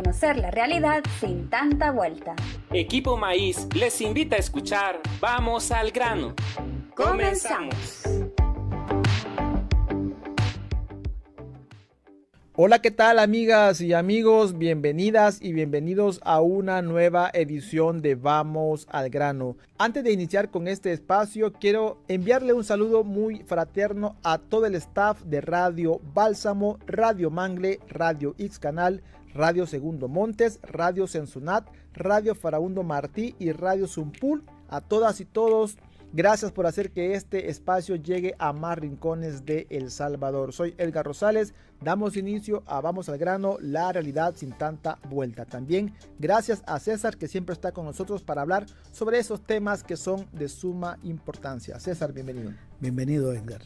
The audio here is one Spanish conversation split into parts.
conocer la realidad sin tanta vuelta. Equipo Maíz les invita a escuchar Vamos al grano. ¡Comenzamos! Hola, ¿qué tal amigas y amigos? Bienvenidas y bienvenidos a una nueva edición de Vamos al grano. Antes de iniciar con este espacio, quiero enviarle un saludo muy fraterno a todo el staff de Radio Bálsamo, Radio Mangle, Radio X Canal, Radio Segundo Montes, Radio Sensunat, Radio Farabundo Martí y Radio Zumpul. A todas y todos, gracias por hacer que este espacio llegue a más rincones de El Salvador. Soy Edgar Rosales, damos inicio a Vamos al grano, la realidad sin tanta vuelta. También gracias a César, que siempre está con nosotros para hablar sobre esos temas que son de suma importancia. César, bienvenido. Bienvenido, Edgar.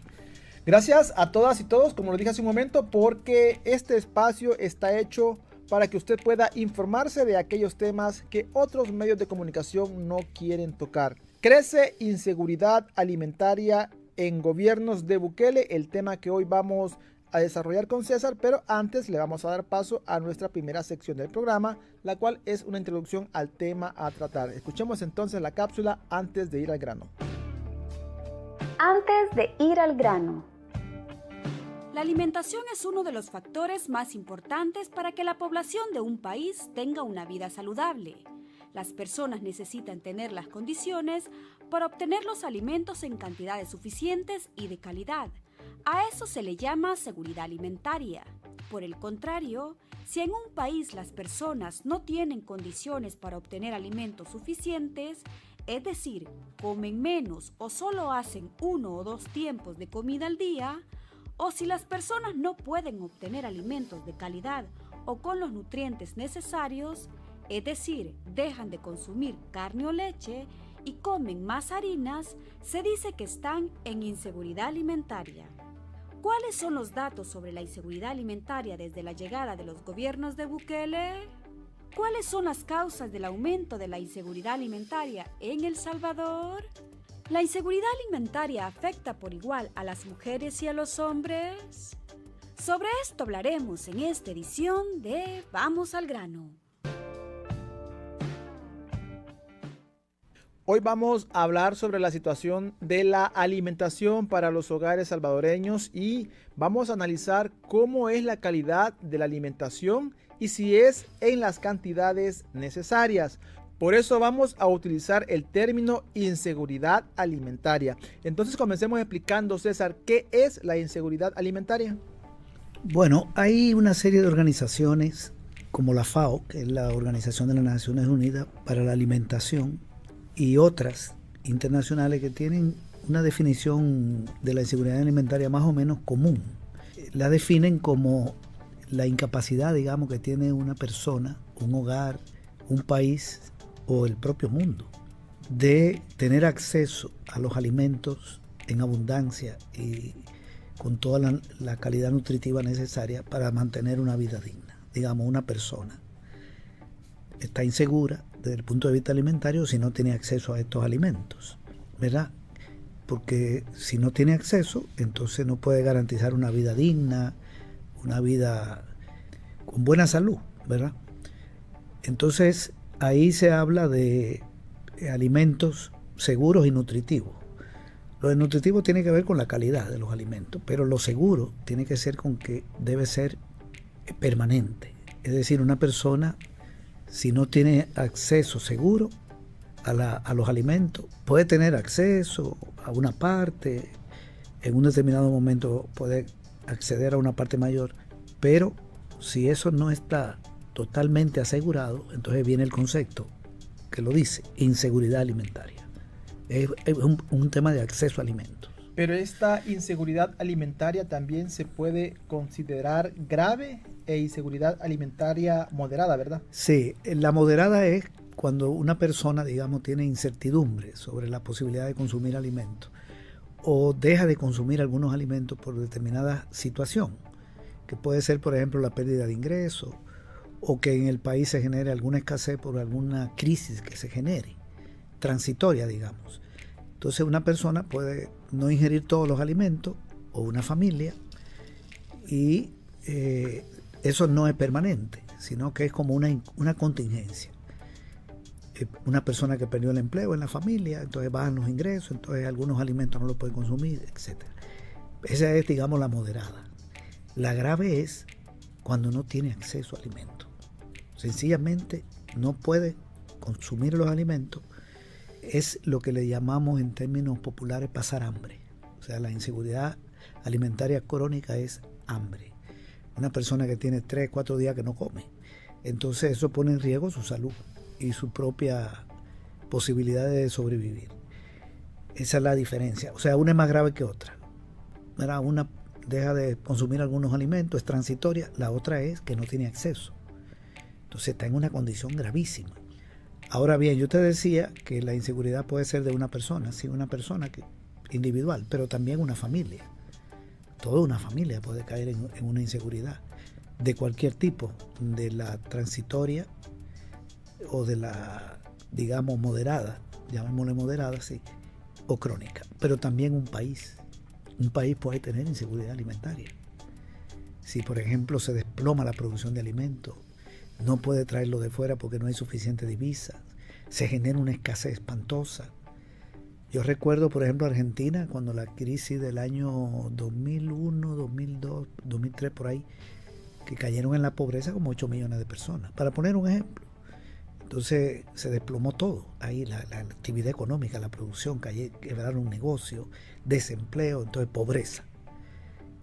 Gracias a todas y todos, como lo dije hace un momento, porque este espacio está hecho para que usted pueda informarse de aquellos temas que otros medios de comunicación no quieren tocar. Crece inseguridad alimentaria en gobiernos de Bukele, el tema que hoy vamos a desarrollar con César, pero antes le vamos a dar paso a nuestra primera sección del programa, la cual es una introducción al tema a tratar. Escuchemos entonces la cápsula antes de ir al grano. Antes de ir al grano. La alimentación es uno de los factores más importantes para que la población de un país tenga una vida saludable. Las personas necesitan tener las condiciones para obtener los alimentos en cantidades suficientes y de calidad. A eso se le llama seguridad alimentaria. Por el contrario, si en un país las personas no tienen condiciones para obtener alimentos suficientes, es decir, comen menos o solo hacen 1 o 2 tiempos de comida al día, o si las personas no pueden obtener alimentos de calidad o con los nutrientes necesarios, es decir, dejan de consumir carne o leche y comen más harinas, se dice que están en inseguridad alimentaria. ¿Cuáles son los datos sobre la inseguridad alimentaria desde la llegada de los gobiernos de Bukele? ¿Cuáles son las causas del aumento de la inseguridad alimentaria en El Salvador? ¿La inseguridad alimentaria afecta por igual a las mujeres y a los hombres? Sobre esto hablaremos en esta edición de Vamos al grano. Hoy vamos a hablar sobre la situación de la alimentación para los hogares salvadoreños y vamos a analizar cómo es la calidad de la alimentación y si es en las cantidades necesarias. Por eso vamos a utilizar el término inseguridad alimentaria. Entonces comencemos explicando, César, ¿qué es la inseguridad alimentaria? Bueno, hay una serie de organizaciones como la FAO, que es la Organización de las Naciones Unidas para la Alimentación, y otras internacionales que tienen una definición de la inseguridad alimentaria más o menos común. La definen como la incapacidad, digamos, que tiene una persona, un hogar, un país o el propio mundo de tener acceso a los alimentos en abundancia y con toda la calidad nutritiva necesaria para mantener una vida digna. Digamos, una persona está insegura desde el punto de vista alimentario si no tiene acceso a estos alimentos, ¿verdad? Porque si no tiene acceso, entonces no puede garantizar una vida digna, una vida con buena salud, ¿verdad? Entonces, ahí se habla de alimentos seguros y nutritivos. Lo de nutritivo tiene que ver con la calidad de los alimentos, pero lo seguro tiene que ser con que debe ser permanente. Es decir, una persona, si no tiene acceso seguro a los alimentos, puede tener acceso a una parte, en un determinado momento puede acceder a una parte mayor, pero si eso no está totalmente asegurado, entonces viene el concepto que lo dice, inseguridad alimentaria. Es un tema de acceso a alimentos. Pero esta inseguridad alimentaria también se puede considerar grave e inseguridad alimentaria moderada, ¿verdad? Sí, la moderada es cuando una persona, digamos, tiene incertidumbre sobre la posibilidad de consumir alimentos o deja de consumir algunos alimentos por determinada situación, que puede ser, por ejemplo, la pérdida de ingresos o que en el país se genere alguna escasez por alguna crisis que se genere, transitoria, digamos. Entonces una persona puede no ingerir todos los alimentos o una familia y eso no es permanente, sino que es como una contingencia. Una persona que perdió el empleo en la familia, entonces bajan los ingresos, entonces algunos alimentos no los puede consumir, etc. Esa es, digamos, la moderada. La grave es cuando no tiene acceso a alimentos. Sencillamente no puede consumir los alimentos. Es lo que le llamamos en términos populares pasar hambre. O sea, la inseguridad alimentaria crónica es hambre. Una persona que tiene 3, 4 días que no come. Entonces eso pone en riesgo su salud y su propia posibilidad de sobrevivir. Esa es la diferencia. O sea, una es más grave que otra. Una deja de consumir algunos alimentos, es transitoria. La otra es que no tiene acceso. Entonces está en una condición gravísima. Ahora bien, yo te decía que la inseguridad puede ser de una persona, sí, una persona individual, pero también una familia. Toda una familia puede caer en una inseguridad de cualquier tipo, de la transitoria o de la, digamos, moderada, llamémosle moderada, sí, o crónica. Pero también un país puede tener inseguridad alimentaria. Si, por ejemplo, se desploma la producción de alimentos, no puede traerlo de fuera porque no hay suficiente divisa, se genera una escasez espantosa. Yo recuerdo, por ejemplo, Argentina, cuando la crisis del año 2001, 2002, 2003, por ahí, que cayeron en la pobreza como 8 millones de personas, para poner un ejemplo. Entonces se desplomó todo, ahí la actividad económica, la producción, quebraron un negocio, desempleo, entonces pobreza.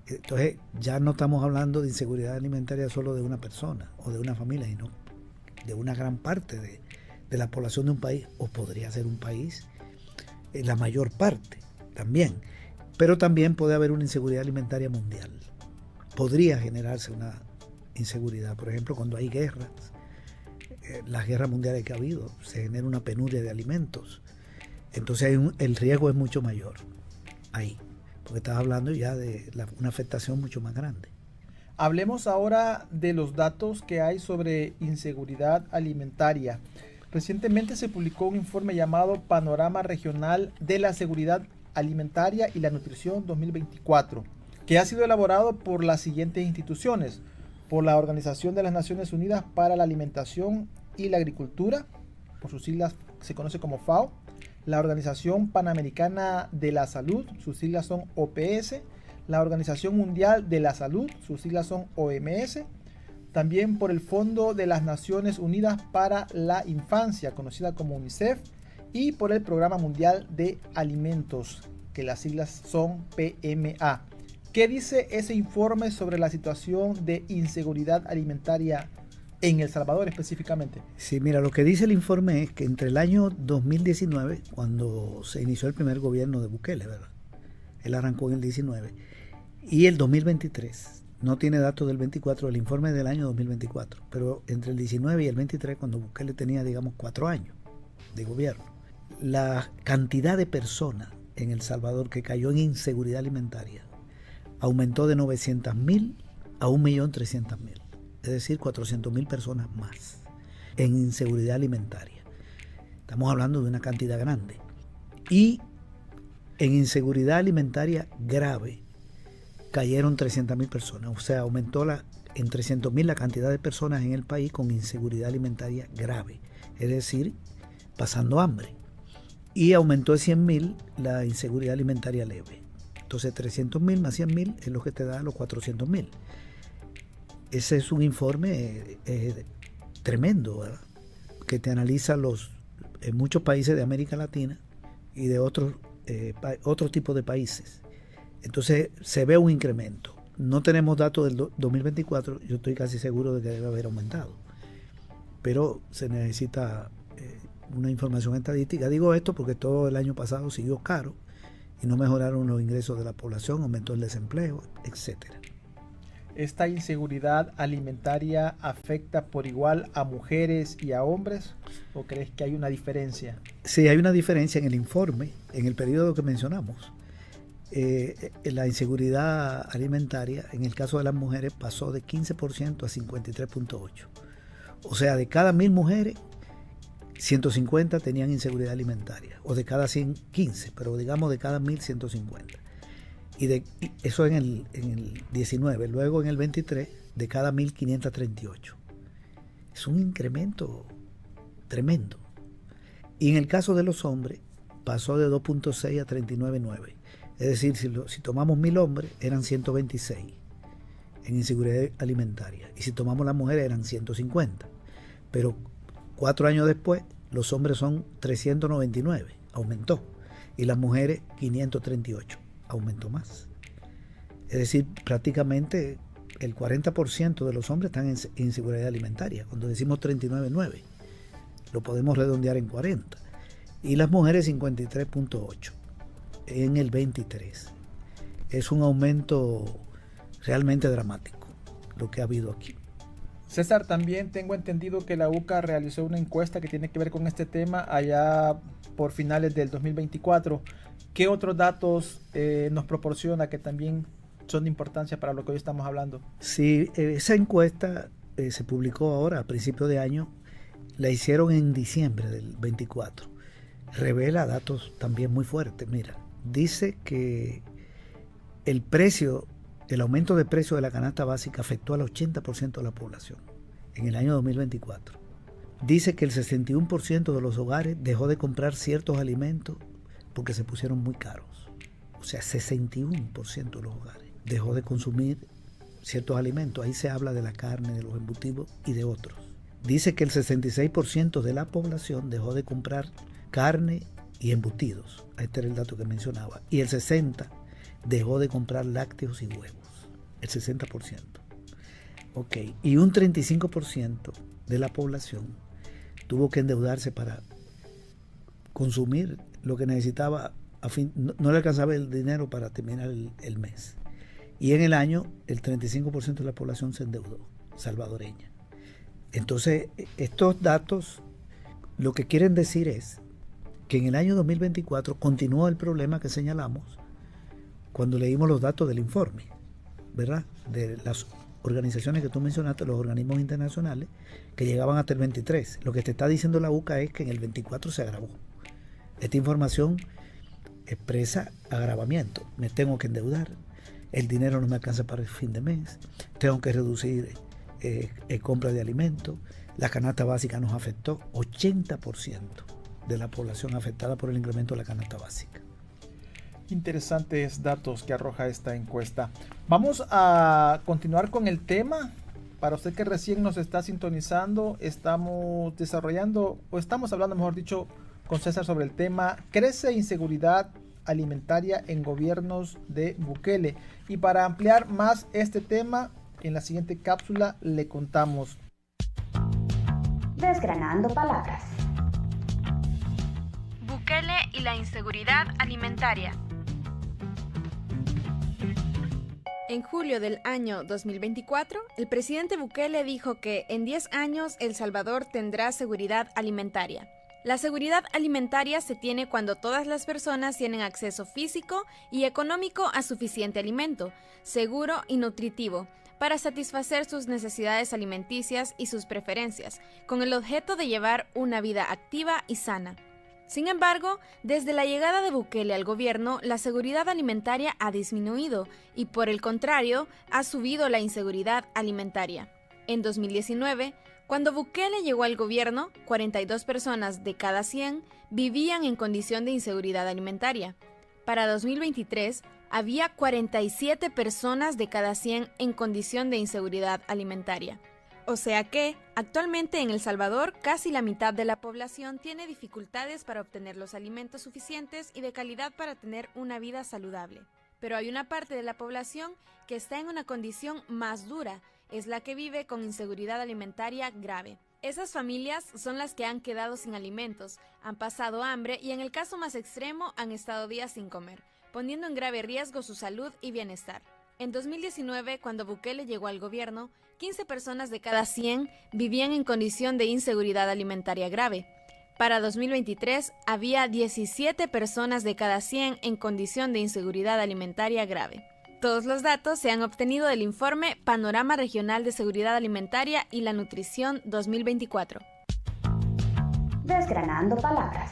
Entonces ya no estamos hablando de inseguridad alimentaria solo de una persona o de una familia, sino de una gran parte de la población de un país, o podría ser un país, la mayor parte también. Pero también puede haber una inseguridad alimentaria mundial. Podría generarse una inseguridad, por ejemplo, cuando hay guerras, las guerras mundiales que ha habido, se genera una penuria de alimentos. Entonces el riesgo es mucho mayor ahí, porque estás hablando ya de una afectación mucho más grande. Hablemos ahora de los datos que hay sobre inseguridad alimentaria. Recientemente se publicó un informe llamado Panorama Regional de la Seguridad Alimentaria y la Nutrición 2024, que ha sido elaborado por las siguientes instituciones: por la Organización de las Naciones Unidas para la Alimentación y la Agricultura, por sus siglas se conoce como FAO, la Organización Panamericana de la Salud, sus siglas son OPS, la Organización Mundial de la Salud, sus siglas son OMS, también por el Fondo de las Naciones Unidas para la Infancia, conocida como UNICEF, y por el Programa Mundial de Alimentos, que las siglas son PMA. ¿Qué dice ese informe sobre la situación de inseguridad alimentaria en El Salvador específicamente? Sí, mira, lo que dice el informe es que entre el año 2019, cuando se inició el primer gobierno de Bukele, ¿verdad? Él arrancó en el 19, y el 2023, no tiene datos del 24, el informe es del año 2024, pero entre el 19 y el 23, cuando Bukele tenía, digamos, 4 años de gobierno, la cantidad de personas en El Salvador que cayó en inseguridad alimentaria aumentó de 900,000 a 1.300.000, es decir, 400,000 personas más en inseguridad alimentaria. Estamos hablando de una cantidad grande. Y en inseguridad alimentaria grave cayeron 300,000 personas, o sea, aumentó en 300,000 la cantidad de personas en el país con inseguridad alimentaria grave, es decir, pasando hambre. Y aumentó de 100,000 la inseguridad alimentaria leve. Entonces 300,000 más 100,000 es lo que te da los 400,000. Ese es un informe tremendo, ¿verdad? Que te analiza en muchos países de América Latina y de otros tipos de países. Entonces se ve un incremento. No tenemos datos del 2024, yo estoy casi seguro de que debe haber aumentado. Pero se necesita una información estadística. Digo esto porque todo el año pasado siguió caro y no mejoraron los ingresos de la población, aumentó el desempleo, etcétera. ¿Esta inseguridad alimentaria afecta por igual a mujeres y a hombres? ¿O crees que hay una diferencia? Sí, hay una diferencia en el informe, en el periodo que mencionamos. La inseguridad alimentaria, en el caso de las mujeres, pasó de 15% a 53.8%. O sea, de cada 1.000 mujeres, 150 tenían inseguridad alimentaria, o de cada 100, 15, pero digamos de cada 1.000, 150. Y eso en el 19, luego en el 23, de cada 1.538. Es un incremento tremendo. Y en el caso de los hombres, pasó de 2.6 a 39.9. Es decir, si tomamos 1.000 hombres, eran 126 en inseguridad alimentaria. Y si tomamos las mujeres, eran 150. Pero 4 años después, los hombres son 399, aumentó. Y las mujeres, 538, aumentó más. Es decir, prácticamente el 40% de los hombres están en inseguridad alimentaria. Cuando decimos 39.9, lo podemos redondear en 40. Y las mujeres 53.8 en el 23. Es un aumento realmente dramático lo que ha habido aquí. César, también tengo entendido que la UCA realizó una encuesta que tiene que ver con este tema allá por finales del 2024. ¿Qué otros datos nos proporciona que también son de importancia para lo que hoy estamos hablando? Sí, esa encuesta se publicó ahora a principios de año. La hicieron en diciembre del 24. Revela datos también muy fuertes. Mira, dice que el aumento de precio de la canasta básica afectó al 80% de la población en el año 2024. Dice que el 61% de los hogares dejó de comprar ciertos alimentos porque se pusieron muy caros. O sea, 61% de los hogares dejó de consumir ciertos alimentos. Ahí se habla de la carne, de los embutidos y de otros. Dice que el 66% de la población dejó de comprar carne y embutidos. Este era el dato que mencionaba. Y el 60% dejó de comprar lácteos y huevos. El 60%. Ok. Y un 35% de la población tuvo que endeudarse para consumir lo que necesitaba. No le alcanzaba el dinero para terminar el mes. Y en el año, el 35% de la población se endeudó, salvadoreña. Entonces, estos datos lo que quieren decir es que en el año 2024 continuó el problema que señalamos cuando leímos los datos del informe, ¿verdad? De las organizaciones que tú mencionaste, los organismos internacionales, que llegaban hasta el 23. Lo que te está diciendo la UCA es que en el 24 se agravó. Esta información expresa agravamiento. Me tengo que endeudar, el dinero no me alcanza para el fin de mes, tengo que reducir compra de alimentos, la canasta básica nos afectó, 80% de la población afectada por el incremento de la canasta básica. Interesantes datos que arroja esta encuesta. Vamos a continuar con el tema. Para usted que recién nos está sintonizando, estamos hablando, mejor dicho, con César sobre el tema ¿crece inseguridad alimentaria en gobiernos de Bukele? Y para ampliar más este tema, en la siguiente cápsula le contamos. Desgranando palabras. Bukele y la inseguridad alimentaria. En julio del año 2024, el presidente Bukele dijo que en 10 años El Salvador tendrá seguridad alimentaria. La seguridad alimentaria se tiene cuando todas las personas tienen acceso físico y económico a suficiente alimento, seguro y nutritivo, para satisfacer sus necesidades alimenticias y sus preferencias, con el objeto de llevar una vida activa y sana. Sin embargo, desde la llegada de Bukele al gobierno, la seguridad alimentaria ha disminuido y, por el contrario, ha subido la inseguridad alimentaria. En 2019, cuando Bukele llegó al gobierno, 42 personas de cada 100 vivían en condición de inseguridad alimentaria. Para 2023, había 47 personas de cada 100 en condición de inseguridad alimentaria. O sea que, actualmente en El Salvador, casi la mitad de la población tiene dificultades para obtener los alimentos suficientes y de calidad para tener una vida saludable. Pero hay una parte de la población que está en una condición más dura, es la que vive con inseguridad alimentaria grave. Esas familias son las que han quedado sin alimentos, han pasado hambre y en el caso más extremo han estado días sin comer, poniendo en grave riesgo su salud y bienestar. En 2019, cuando Bukele llegó al gobierno, 15 personas de cada 100 vivían en condición de inseguridad alimentaria grave. Para 2023, había 17 personas de cada 100 en condición de inseguridad alimentaria grave. Todos los datos se han obtenido del informe Panorama Regional de Seguridad Alimentaria y la Nutrición 2024. Desgranando palabras.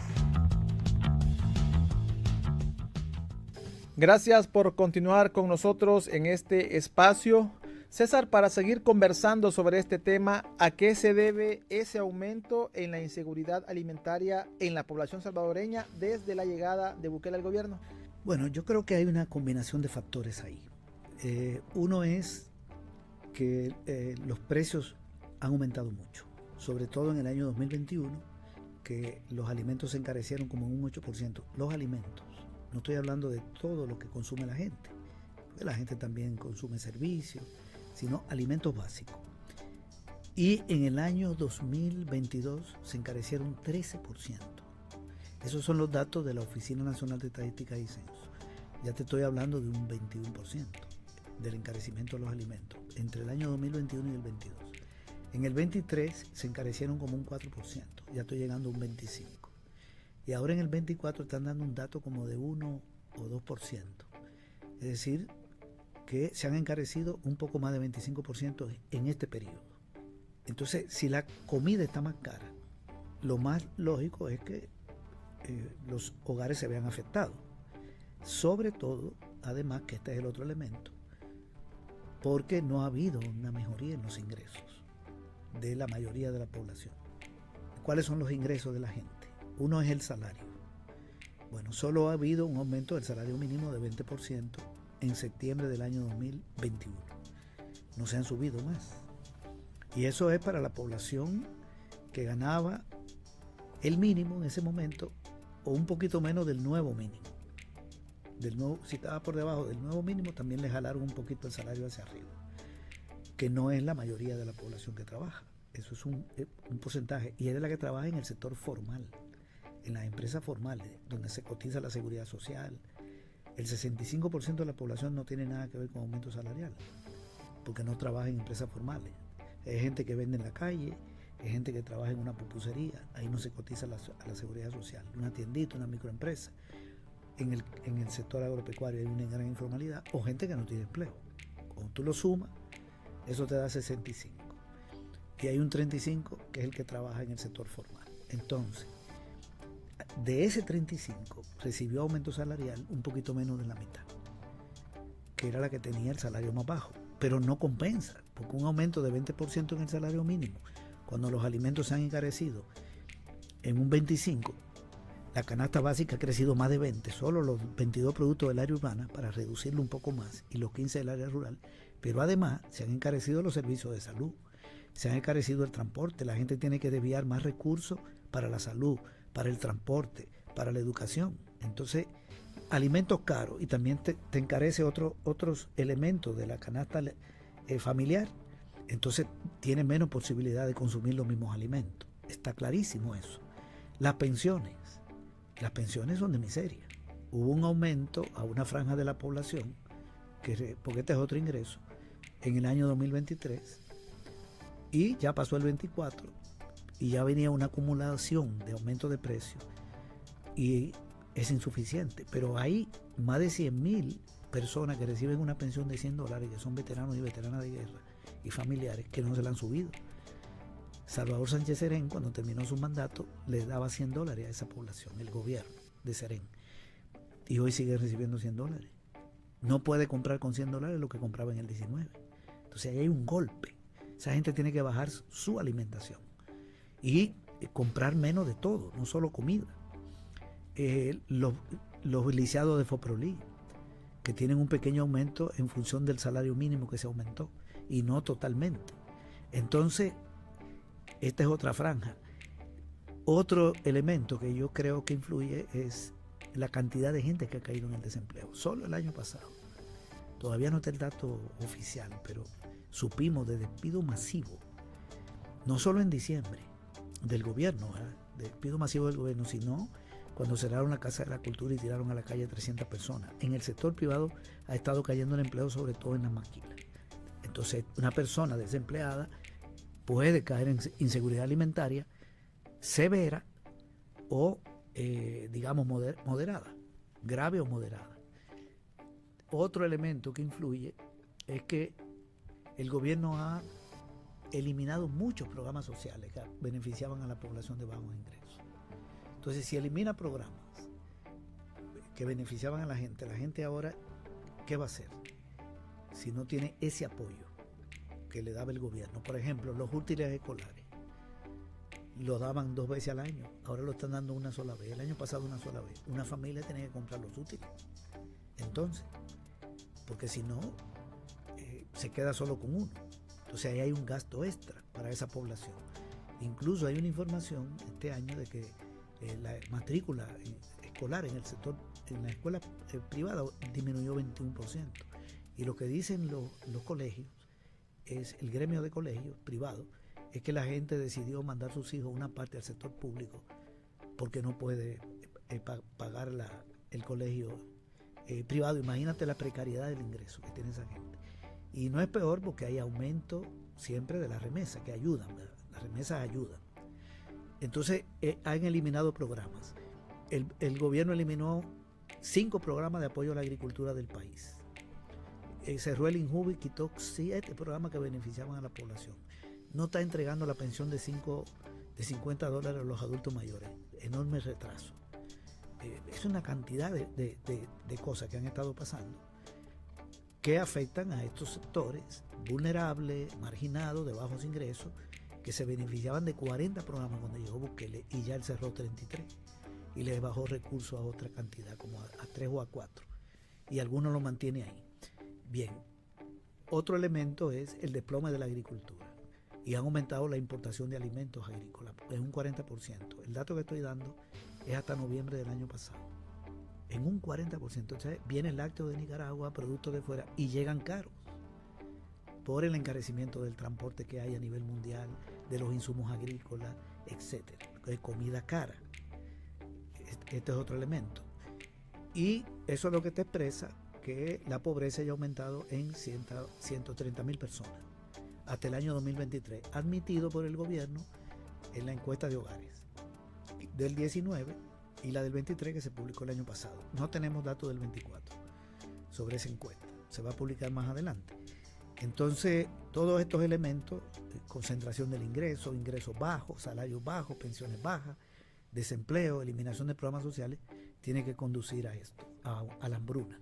Gracias por continuar con nosotros en este espacio. César, para seguir conversando sobre este tema, ¿a qué se debe ese aumento en la inseguridad alimentaria en la población salvadoreña desde la llegada de Bukele al gobierno? Bueno, yo creo que hay una combinación de factores ahí. Uno es que los precios han aumentado mucho, sobre todo en el año 2021, que los alimentos se encarecieron como un 8%. Los alimentos, no estoy hablando de todo lo que consume la gente, porque la gente también consume servicios, sino alimentos básicos. Y en el año 2022 se encarecieron 13%. Esos son los datos de la Oficina Nacional de Estadística y Censo. Ya te estoy hablando de un 21% del encarecimiento de los alimentos entre el año 2021 y el 22. En el 23 se encarecieron como un 4%, ya estoy llegando a un 25%. Y ahora en el 24 están dando un dato como de 1 o 2%. Es decir, que se han encarecido un poco más de 25% en este periodo. Entonces, si la comida está más cara, lo más lógico es que los hogares se vean afectados. Sobre todo, además que este es el otro elemento, porque no ha habido una mejoría en los ingresos de la mayoría de la población. ¿Cuáles son los ingresos de la gente? Uno es el salario. Bueno, solo ha habido un aumento del salario mínimo de 20% en septiembre del año 2021. No se han subido más. Y eso es para la población que ganaba el mínimo en ese momento o un poquito menos del nuevo mínimo. Si estaba por debajo del nuevo mínimo, también le jalaron un poquito el salario hacia arriba, que no es la mayoría de la población que trabaja. Eso es un porcentaje, y es de la que trabaja en el sector formal, en las empresas formales, donde se cotiza la seguridad social. El 65% de la población no tiene nada que ver con aumento salarial, porque no trabaja en empresas formales. Es gente que vende en la calle, es gente que trabaja en una pupusería, ahí no se cotiza a la seguridad social, una tiendita, una microempresa. En el sector agropecuario hay una gran informalidad, o gente que no tiene empleo. Cuando tú lo sumas, eso te da 65. Y hay un 35 que es el que trabaja en el sector formal. Entonces, de ese 35 recibió aumento salarial un poquito menos de la mitad, que era la que tenía el salario más bajo, pero no compensa, porque un aumento de 20% en el salario mínimo, cuando los alimentos se han encarecido en un 25%, la canasta básica ha crecido más de 20, solo los 22 productos del área urbana para reducirlo un poco más y los 15 del área rural, pero además se han encarecido los servicios de salud, se han encarecido el transporte, la gente tiene que desviar más recursos para la salud, para el transporte, para la educación. Entonces, alimentos caros, y también te encarece otros elementos de la canasta familiar, entonces tiene menos posibilidad de consumir los mismos alimentos. Está clarísimo eso. Las pensiones son de miseria. Hubo un aumento a una franja de la población, porque este es otro ingreso, en el año 2023, y ya pasó el 24, y ya venía una acumulación de aumento de precios, y es insuficiente. Pero hay más de 100,000 personas que reciben una pensión de $100, que son veteranos y veteranas de guerra y familiares, que no se la han subido. Salvador Sánchez Serén, cuando terminó su mandato, le daba $100 a esa población, el gobierno de Serén, y hoy sigue recibiendo $100. No puede comprar con $100 lo que compraba en el 19. Entonces ahí hay un golpe. Esa gente tiene que bajar su alimentación y comprar menos de todo, no solo comida. Los lisiados de Foprolí, que tienen un pequeño aumento en función del salario mínimo que se aumentó, y no totalmente. Entonces, esta es otra franja. Otro elemento que yo creo que influye es la cantidad de gente que ha caído en el desempleo. Solo el año pasado, todavía no está el dato oficial, pero supimos de despido masivo, no solo en diciembre, del gobierno, despido masivo del gobierno, sino cuando cerraron la Casa de la Cultura y tiraron a la calle 300 personas. En el sector privado ha estado cayendo el empleo, sobre todo en las maquilas. Entonces, una persona desempleada puede caer en inseguridad alimentaria severa o, digamos, moderada, grave o moderada. Otro elemento que influye es que el gobierno ha eliminado muchos programas sociales que beneficiaban a la población de bajos ingresos. Entonces, si elimina programas que beneficiaban a la gente ahora, ¿qué va a hacer? Si no tiene ese apoyo que le daba el gobierno. Por ejemplo, los útiles escolares lo daban 2 veces al año, ahora lo están dando una sola vez. El año pasado una sola vez. Una familia tenía que comprar los útiles. Entonces, porque si no, se queda solo con uno. Entonces ahí hay un gasto extra para esa población. Incluso hay una información este año de que la matrícula escolar en el sector, en la escuela privada, disminuyó 21%. Y lo que dicen los colegios, es el gremio de colegios privados, es que la gente decidió mandar a sus hijos una parte al sector público porque no puede pagar el colegio privado. Imagínate la precariedad del ingreso que tiene esa gente. Y no es peor porque hay aumento siempre de las remesas que ayudan, ¿verdad? Las remesas ayudan. Entonces han eliminado programas. El gobierno eliminó 5 programas de apoyo a la agricultura del país. Cerró el INJUVI, quitó 7 programas que beneficiaban a la población. No está entregando la pensión de $50 a los adultos mayores. Enorme retraso. Es una cantidad de cosas que han estado pasando que afectan a estos sectores vulnerables, marginados, de bajos ingresos, que se beneficiaban de 40 programas cuando llegó Bukele y ya él cerró 33 y le bajó recursos a otra cantidad, como a 3 o a 4, y algunos lo mantiene ahí. Bien, otro elemento es el desplome de la agricultura y han aumentado la importación de alimentos agrícolas en un 40%. El dato que estoy dando es hasta noviembre del año pasado. En un 40%. Entonces viene el lácteo de Nicaragua, productos de fuera, y llegan caros por el encarecimiento del transporte que hay a nivel mundial, de los insumos agrícolas, etcétera, de comida cara. Este es otro elemento. Y eso es lo que te expresa que la pobreza haya aumentado en 130.000 personas hasta el año 2023, admitido por el gobierno en la encuesta de hogares del 19 y la del 23 que se publicó el año pasado. No tenemos datos del 24 sobre esa encuesta, se va a publicar más adelante. Entonces, todos estos elementos, concentración del ingreso, ingresos bajos, salarios bajos, pensiones bajas, desempleo, eliminación de programas sociales, tiene que conducir a esto, a la hambruna.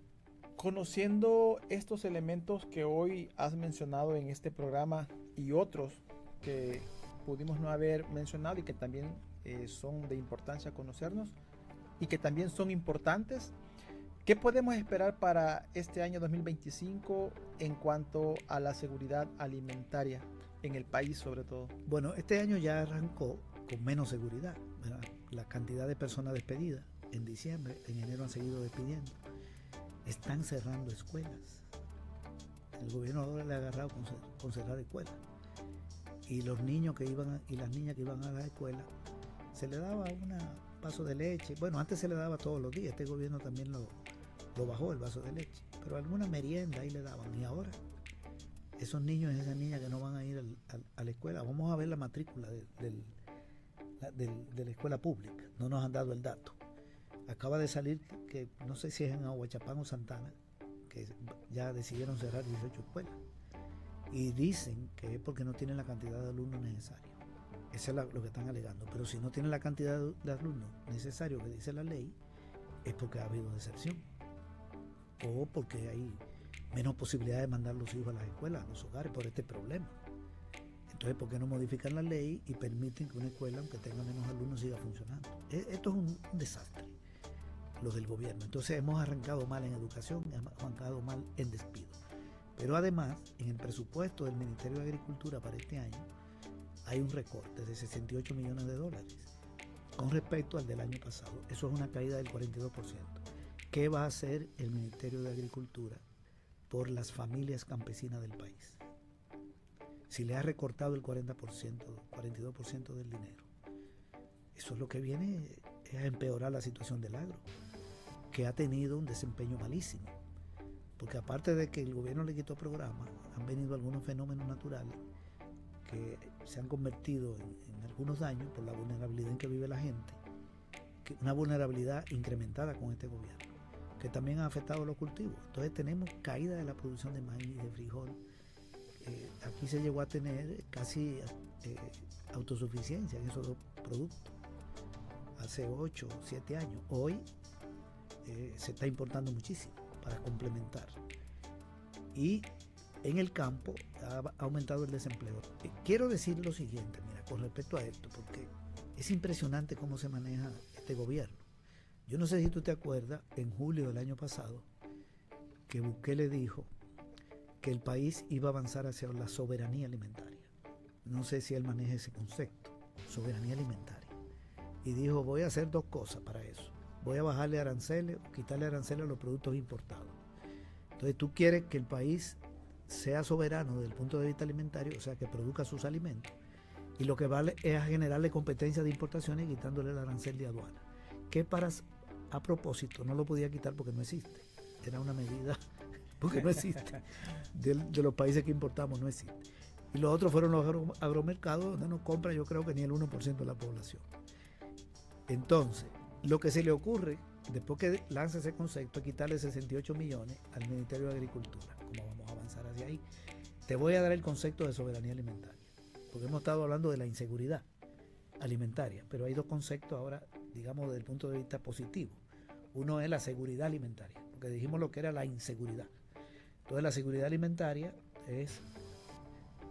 Conociendo estos elementos que hoy has mencionado en este programa y otros que pudimos no haber mencionado y que también son de importancia conocernos y que también son importantes, ¿qué podemos esperar para este año 2025 en cuanto a la seguridad alimentaria en el país sobre todo? Bueno, este año ya arrancó con menos seguridad, ¿verdad? La cantidad de personas despedidas en diciembre, en enero han seguido despidiendo. Están cerrando escuelas. El gobierno ahora le ha agarrado con cerrar escuelas. Y los niños que iban y las niñas que iban a la escuela, se le daba un vaso de leche. Bueno, antes se le daba todos los días. Este gobierno también lo bajó, el vaso de leche. Pero alguna merienda ahí le daban. Y ahora, esos niños y esas niñas que no van a ir a la escuela, vamos a ver la matrícula de la escuela pública. No nos han dado el dato. Acaba de salir que no sé si es en Aguachapán o Santana, que ya decidieron cerrar 18 escuelas. Y dicen que es porque no tienen la cantidad de alumnos necesarios. Eso es lo que están alegando. Pero si no tienen la cantidad de alumnos necesarios que dice la ley, es porque ha habido deserción. O porque hay menos posibilidad de mandar los hijos a las escuelas, a los hogares, por este problema. Entonces, ¿por qué no modifican la ley y permiten que una escuela, aunque tenga menos alumnos, siga funcionando? Esto es un desastre, lo del gobierno. Entonces hemos arrancado mal en educación, hemos arrancado mal en despido. Pero además, en el presupuesto del Ministerio de Agricultura para este año, hay un recorte de $68 millones con respecto al del año pasado. Eso es una caída del 42%. ¿Qué va a hacer el Ministerio de Agricultura por las familias campesinas del país? Si le ha recortado el 42% del dinero. Eso es lo que viene a empeorar la situación del agro, que ha tenido un desempeño malísimo. Porque aparte de que el gobierno le quitó programas, han venido algunos fenómenos naturales que se han convertido en algunos daños por la vulnerabilidad en que vive la gente, una vulnerabilidad incrementada con este gobierno, que también ha afectado a los cultivos. Entonces tenemos caída de la producción de maíz, de frijol. Aquí se llegó a tener casi autosuficiencia en esos dos productos hace 8 o 7 años. Hoy se está importando muchísimo para complementar. Y en el campo ha aumentado el desempleo. Quiero decir lo siguiente, mira, con respecto a esto, porque es impresionante cómo se maneja este gobierno. Yo no sé si tú te acuerdas, en julio del año pasado, que Bukele dijo que el país iba a avanzar hacia la soberanía alimentaria. No sé si él maneja ese concepto, soberanía alimentaria. Y dijo, voy a hacer dos cosas para eso. Voy a bajarle aranceles o quitarle aranceles a los productos importados. Entonces tú quieres que el país sea soberano desde el punto de vista alimentario, o sea, que produzca sus alimentos. Y lo que vale es generarle competencia de importaciones y quitándole el arancel de aduana. Que a propósito no lo podía quitar porque no existe. Era una medida porque no existe. De los países que importamos no existe. Y los otros fueron los agromercados donde no compra yo creo que ni el 1% de la población. Entonces, lo que se le ocurre, después que lanza ese concepto, es quitarle 68 millones al Ministerio de Agricultura. ¿Cómo vamos a avanzar hacia ahí? Te voy a dar el concepto de soberanía alimentaria, porque hemos estado hablando de la inseguridad alimentaria, pero hay dos conceptos ahora, digamos, desde el punto de vista positivo. Uno es la seguridad alimentaria, porque dijimos lo que era la inseguridad. Entonces, la seguridad alimentaria es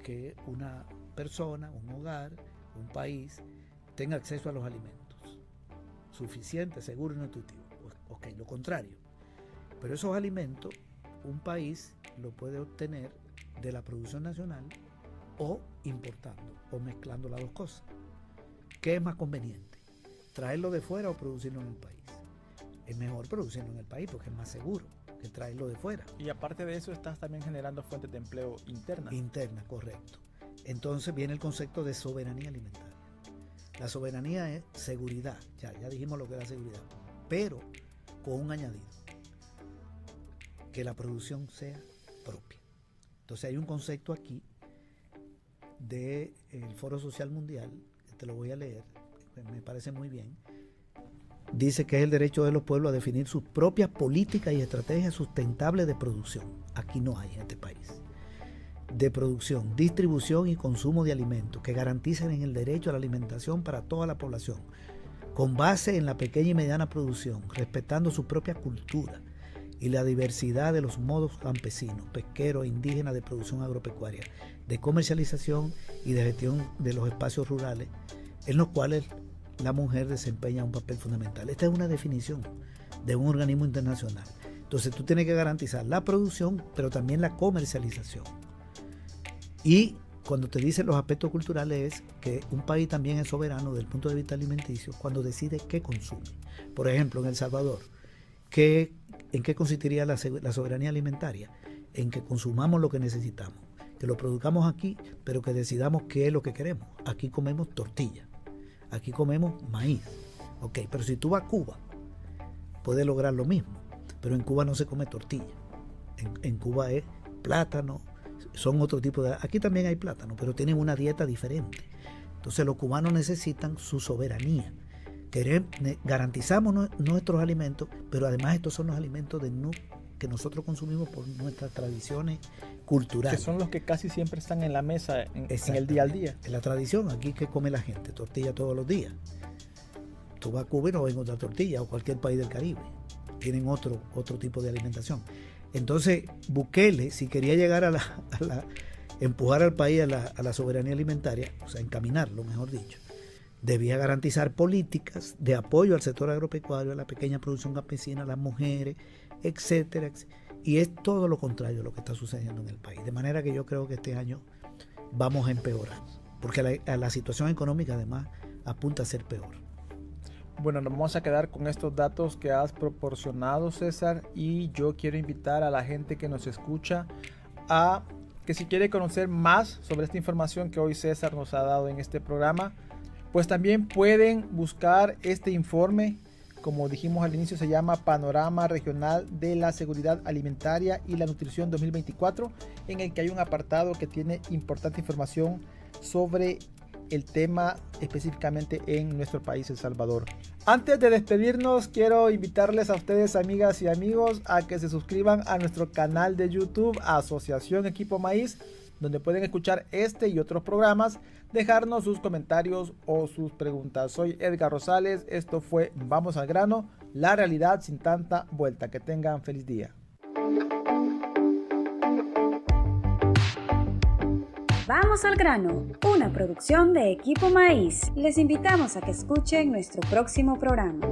que una persona, un hogar, un país tenga acceso a los alimentos suficiente, seguro y nutritivo. Ok, lo contrario. Pero esos alimentos, un país lo puede obtener de la producción nacional o importando o mezclando las dos cosas. ¿Qué es más conveniente? ¿Traerlo de fuera o producirlo en el país? Es mejor producirlo en el país porque es más seguro que traerlo de fuera. Y aparte de eso, estás también generando fuentes de empleo internas. Interna, correcto. Entonces viene el concepto de soberanía alimentaria. La soberanía es seguridad, ya dijimos lo que es la seguridad, pero con un añadido, que la producción sea propia. Entonces hay un concepto aquí del Foro Social Mundial, que te lo voy a leer, me parece muy bien. Dice que es el derecho de los pueblos a definir sus propias políticas y estrategias sustentables de producción. Aquí no hay en este país. De producción, distribución y consumo de alimentos que garanticen el derecho a la alimentación para toda la población, con base en la pequeña y mediana producción, respetando su propia cultura y la diversidad de los modos campesinos, pesqueros e indígenas de producción agropecuaria, de comercialización y de gestión de los espacios rurales, en los cuales la mujer desempeña un papel fundamental. Esta es una definición de un organismo internacional. Entonces tú tienes que garantizar la producción, pero también la comercialización. Y cuando te dicen los aspectos culturales es que un país también es soberano desde el punto de vista alimenticio cuando decide qué consume. Por ejemplo, en El Salvador, ¿en qué consistiría la soberanía alimentaria? En que consumamos lo que necesitamos, que lo produzcamos aquí, pero que decidamos qué es lo que queremos. Aquí comemos tortilla, aquí comemos maíz. Ok, pero si tú vas a Cuba, puedes lograr lo mismo, pero en Cuba no se come tortilla. En Cuba es plátano, son otro tipo de... Aquí también hay plátano, pero tienen una dieta diferente. Entonces los cubanos necesitan su soberanía. Garantizamos nuestros alimentos, pero además estos son los alimentos que nosotros consumimos por nuestras tradiciones culturales. Que son los que casi siempre están en la mesa en el día al día. En la tradición, aquí que come la gente, tortilla todos los días. Tú vas a Cuba y no ves otra tortilla, o cualquier país del Caribe. Tienen otro tipo de alimentación. Entonces, Bukele, si quería llegar empujar al país a la soberanía alimentaria, o sea, encaminarlo, mejor dicho, debía garantizar políticas de apoyo al sector agropecuario, a la pequeña producción campesina, a las mujeres, etcétera, etcétera. Y es todo lo contrario de lo que está sucediendo en el país. De manera que yo creo que este año vamos a empeorar, porque la situación económica además apunta a ser peor. Bueno, nos vamos a quedar con estos datos que has proporcionado, César, y yo quiero invitar a la gente que nos escucha a que si quiere conocer más sobre esta información que hoy César nos ha dado en este programa, pues también pueden buscar este informe. Como dijimos al inicio, se llama Panorama Regional de la Seguridad Alimentaria y la Nutrición 2024, en el que hay un apartado que tiene importante información sobre el tema específicamente en nuestro país, El Salvador. Antes de despedirnos, quiero invitarles a ustedes, amigas y amigos, a que se suscriban a nuestro canal de YouTube, Asociación Equipo Maíz, donde pueden escuchar este y otros programas, dejarnos sus comentarios o sus preguntas. Soy Edgar Rosales, esto fue Vamos al Grano, la realidad sin tanta vuelta. Que tengan feliz día. Vamos al grano, una producción de Equipo Maíz. Les invitamos a que escuchen nuestro próximo programa.